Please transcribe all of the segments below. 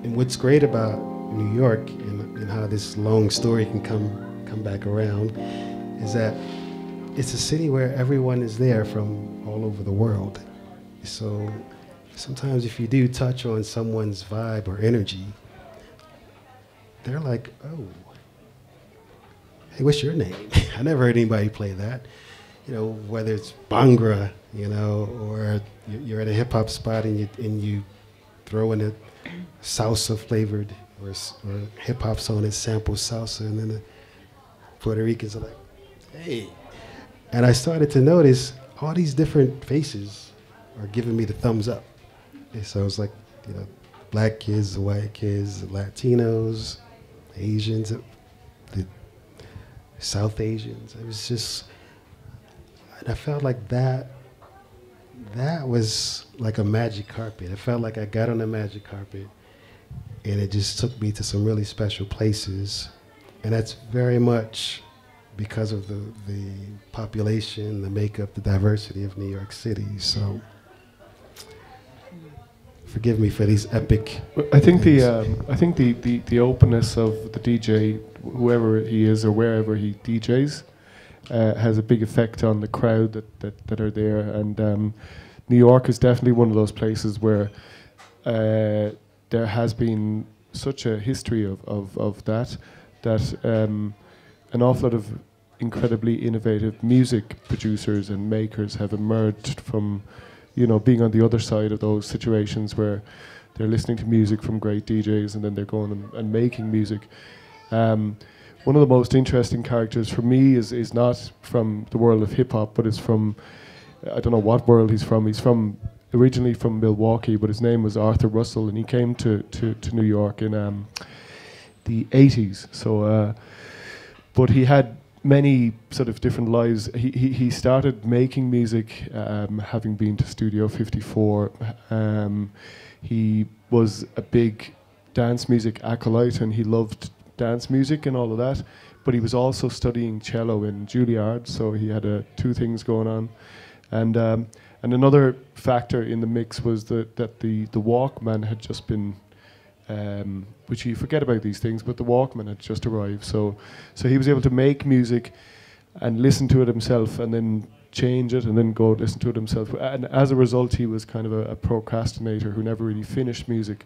And what's great about New York and how this long story can come back around is that it's a city where everyone is there from all over the world. So sometimes if you do touch on someone's vibe or energy, they're like, oh, hey, what's your name? I never heard anybody play that. You know, whether it's Bhangra, you know, or you're at a hip hop spot and you throw in a salsa flavored or hip hop song that samples salsa, and then the Puerto Ricans are like, hey. And I started to notice all these different faces are giving me the thumbs up. And so it was like, you know, black kids, the white kids, the Latinos, Asians, the South Asians. It was just, and I felt like that was like a magic carpet. It felt like I got on a magic carpet and it just took me to some really special places. And that's very much because of the population, the makeup, the diversity of New York City. So forgive me for these epic. I think the openness of the DJ, whoever he is or wherever he DJs, has a big effect on the crowd that are there. And New York is definitely one of those places where there has been such a history of that an awful lot of incredibly innovative music producers and makers have emerged from, you know, being on the other side of those situations where they're listening to music from great DJs and then they're going and making music. One of the most interesting characters for me is not from the world of hip hop, but is from, I don't know what world he's from. He's originally from Milwaukee, but his name was Arthur Russell, and he came to New York in the 80s. So, but he had many sort of different lives. He started making music, having been to Studio 54. He was a big dance music acolyte, and he loved dance music and all of that. But he was also studying cello in Juilliard, so he had two things going on. And another factor in the mix was that the Walkman had just been, which you forget about these things, but the Walkman had just arrived. So he was able to make music and listen to it himself and then change it and then go listen to it himself. And as a result, he was kind of a procrastinator who never really finished music.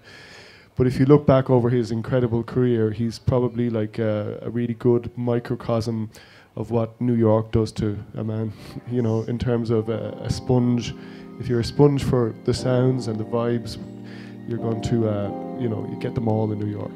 But if you look back over his incredible career, he's probably like a really good microcosm of what New York does to a man, you know, in terms of a sponge. If you're a sponge for the sounds and the vibes, you're going to, you know, you get them all in New York.